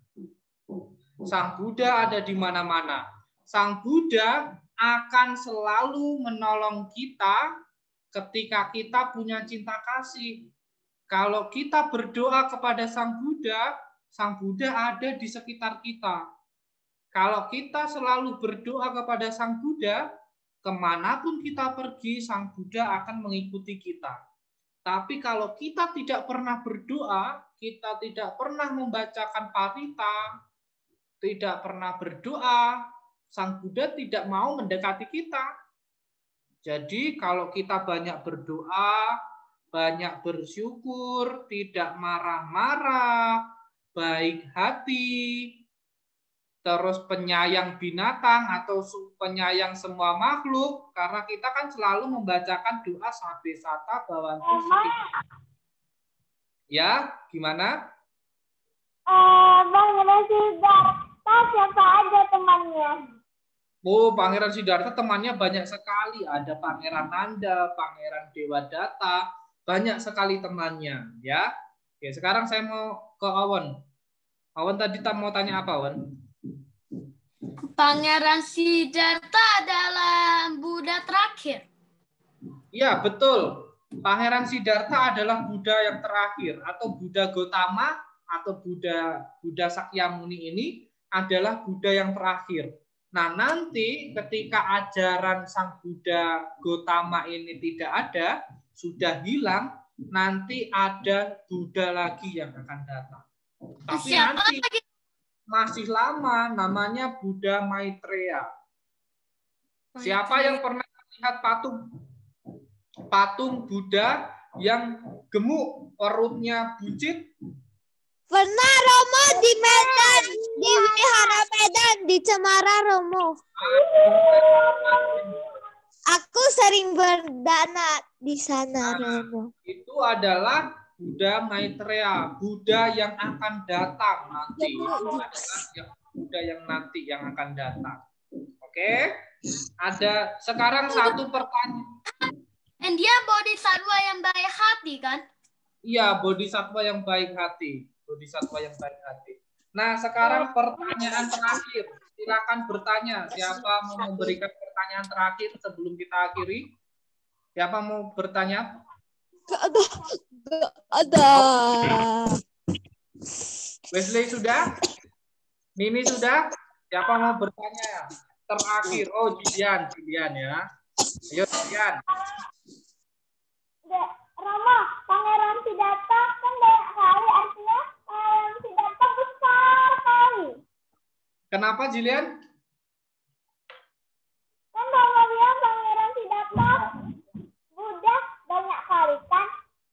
Sang Buddha ada di mana-mana. Sang Buddha akan selalu menolong kita ketika kita punya cinta kasih. Kalau kita berdoa kepada Sang Buddha ada di sekitar kita. Kalau kita selalu berdoa kepada Sang Buddha, kemanapun kita pergi, Sang Buddha akan mengikuti kita. Tapi kalau kita tidak pernah berdoa, kita tidak pernah membacakan parita, tidak pernah berdoa, Sang Buddha tidak mau mendekati kita. Jadi kalau kita banyak berdoa, banyak bersyukur, tidak marah-marah, baik hati, terus penyayang binatang atau penyayang semua makhluk, karena kita kan selalu membacakan doa Sabbe Sata Bhavantu Sukhina. Ya, gimana? Pangeran Siddhartha siapa aja temannya? Oh, Pangeran Siddhartha temannya banyak sekali. Ada Pangeran Nanda, Pangeran Dewadatta, banyak sekali temannya. Ya, oke. Sekarang saya mau ke Awan. Awan tadi mau tanya apa, Awan? Pangeran Siddhartha adalah Buddha terakhir. Iya, betul. Pangeran Siddhartha adalah Buddha yang terakhir, atau Buddha Gotama atau Buddha Sakyamuni ini adalah Buddha yang terakhir. Nah, nanti ketika ajaran Sang Buddha Gotama ini tidak ada, sudah hilang, nanti ada Buddha lagi yang akan datang. Tapi nanti masih lama, namanya Buddha Maitreya. Siapa yang pernah melihat patung Buddha yang gemuk, perutnya buncit? Pernah, Romo, di Medan, di Wihara Medan, di Cemara, Romo. Aku sering berdana di sana, Romo. Itu adalah Buddha Maitreya, Buddha yang akan datang nanti. Itu adalah Buddha yang nanti yang akan datang. Oke? Ada sekarang satu pertanyaan. Dan dia bodhisattva yang baik hati, kan? Iya, bodhisattva yang baik hati. Bodhisattva yang baik hati. Nah, sekarang pertanyaan terakhir. Silakan bertanya. Siapa mau memberikan pertanyaan terakhir sebelum kita akhiri? Siapa mau bertanya? Gak ada. Wesley sudah? Nini sudah? Siapa mau bertanya? Terakhir. Oh, Jilian ya. Ayo, Jilian. Rama, Kenapa Jilian? Kan Bapak bilang Pangeran Siddhartha Buddha banyak kali kan?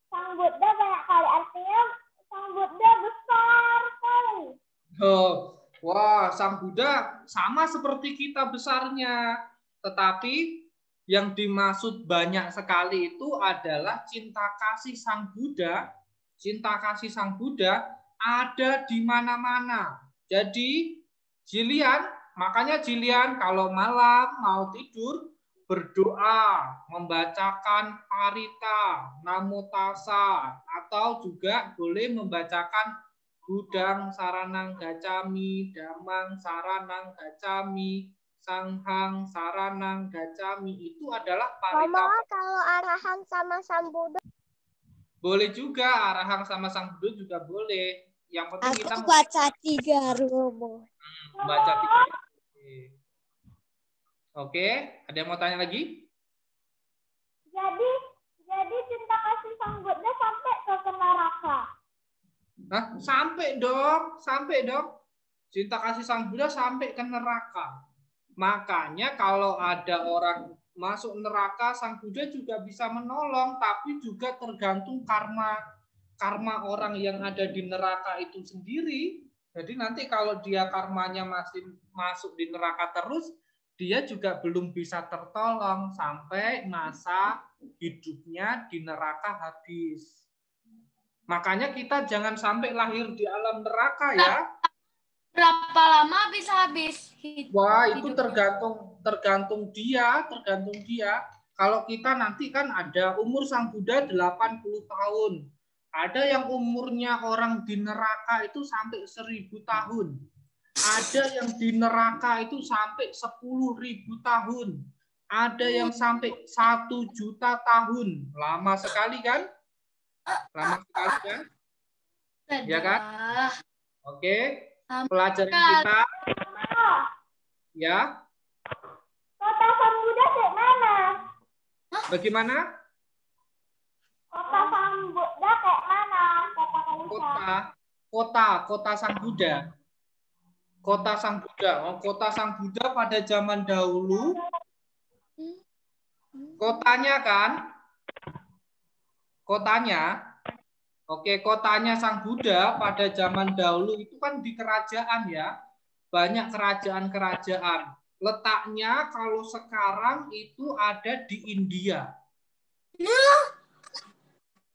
Sang Buddha banyak kali, artinya Sang Buddha besar sekali. Oh, wah, Sang Buddha sama seperti kita besarnya. Tetapi yang dimaksud banyak sekali itu adalah cinta kasih Sang Buddha. Cinta kasih Sang Buddha ada di mana-mana. Jadi, Jilian, makanya Jilian kalau malam mau tidur, berdoa, membacakan Parita, Namo Tassa, atau juga boleh membacakan Budang Saranang Gacami, Damang Saranang Gacami, Sanghang Saranang Gacami. Itu adalah Parita. Mama, kalau arahan sama Sang Buddha. Boleh juga, arahang sama Sang Buddha juga boleh. Yang penting Aku kita baca 3 Romo. baca 3. Oke, ada yang mau tanya lagi? Jadi cinta kasih Sang Buddha sampai ke neraka. Nah, sampai dong. Cinta kasih Sang Buddha sampai ke neraka. Makanya kalau ada orang masuk neraka, Sang Buddha juga bisa menolong, tapi juga tergantung karma orang yang ada di neraka itu sendiri. Jadi nanti kalau dia karmanya masih masuk di neraka terus, dia juga belum bisa tertolong sampai masa hidupnya di neraka habis. Makanya kita jangan sampai lahir di alam neraka ya. Berapa lama bisa habis? Wah, itu tergantung dia. Kalau kita nanti kan ada umur Sang Buddha 80 tahun. Ada yang umurnya orang di neraka itu sampai 1000 tahun. Ada yang di neraka itu sampai 10.000 tahun. Ada yang sampai 1 juta tahun. Lama sekali kan? Ya kan? Oke. Pelajaran kita. Ya. Kota Sang Buddha kayak mana? Bagaimana? Kota Sang Buddha kayak mana? Kota Sang Buddha. Kota Sang Buddha. Oh, kota Sang Buddha pada zaman dahulu. Kotanya kan? Oke, kotanya Sang Buddha pada zaman dahulu itu kan di kerajaan ya. Banyak kerajaan-kerajaan. Letaknya kalau sekarang itu ada di India.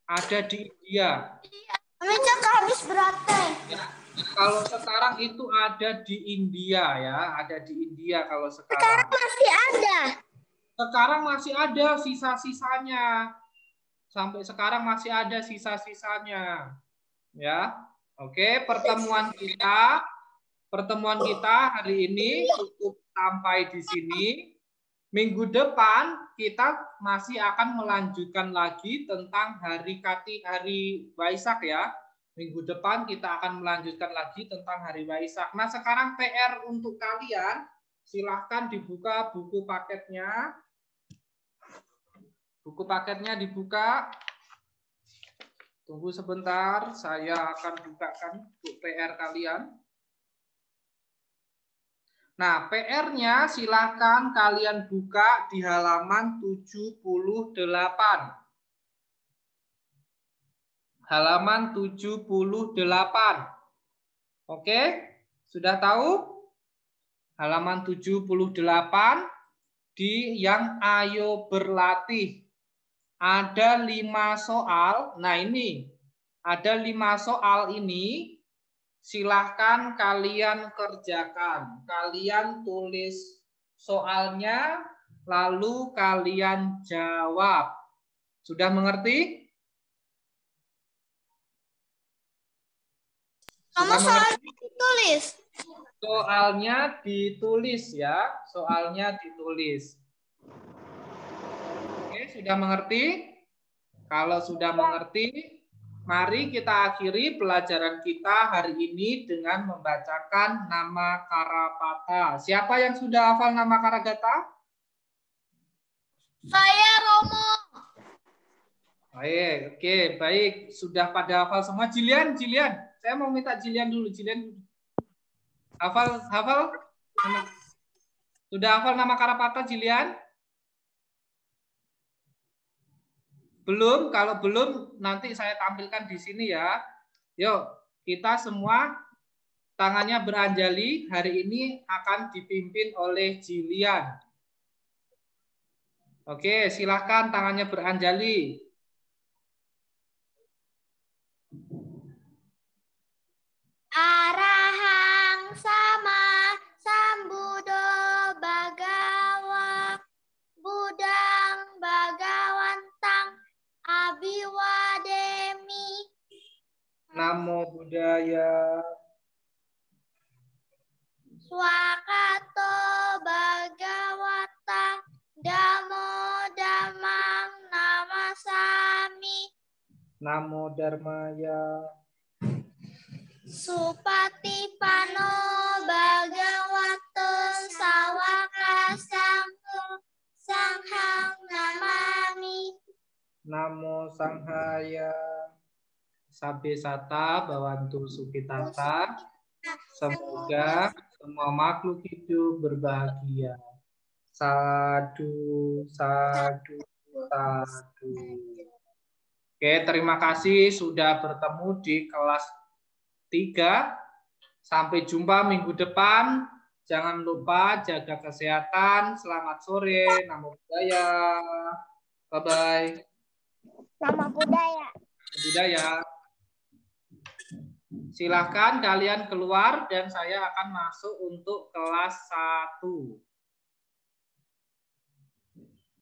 Ada di India. Habis berarti. Ya. Kalau sekarang itu ada di India ya. Ada di India kalau sekarang. Sekarang masih ada. Sekarang masih ada sisa-sisanya. Sampai sekarang masih ada sisa-sisanya. Ya. Oke, pertemuan kita hari ini cukup sampai di sini. Minggu depan kita masih akan melanjutkan lagi tentang hari Waisak ya. Minggu depan kita akan melanjutkan lagi tentang hari Waisak. Nah, sekarang PR untuk kalian, silahkan dibuka buku paketnya. Buku paketnya dibuka. Tunggu sebentar, saya akan bukakan buku PR kalian. Nah, PR-nya silahkan kalian buka di halaman 78. Halaman 78. Oke, sudah tahu? Halaman 78 di yang ayo berlatih. Ada 5 soal. Nah, ini ada 5 soal ini. Silahkan kalian kerjakan. Kalian tulis soalnya, lalu kalian jawab. Sudah mengerti? Kamu soalnya ditulis. Soalnya ditulis ya. Soalnya ditulis. Oke, sudah mengerti? Kalau sudah mengerti, mari kita akhiri pelajaran kita hari ini dengan membacakan nama Karapata. Siapa yang sudah hafal nama Karagata? Saya Romo. Baik, oke, baik. Sudah pada hafal semua. Jilian. Saya mau minta Jilian dulu. Hafal? Sudah hafal nama Karapata, Jilian? Belum? Kalau belum, nanti saya tampilkan di sini ya. Yuk, kita semua tangannya beranjali. Hari ini akan dipimpin oleh Jilian. Oke, silakan tangannya beranjali. Arahang sama sambudo bagawa budang bagawantang abiwademi. Namo Buddhaya. Swakato bagawata damo damang namasami. Namo Dharmaya. Supatipano bhagavato sawaka sanghang namami. Namo Sanghaya. Sabe sata bawantu sukitata. Semoga semua makhluk hidup berbahagia. Sadu, sadu, sadu. Oke, terima kasih sudah bertemu di kelas 3. Sampai jumpa minggu depan. Jangan lupa jaga kesehatan. Selamat sore. Namo Buddhaya. Bye-bye. Nama budaya. Budaya. Silahkan kalian keluar dan saya akan masuk untuk kelas 1.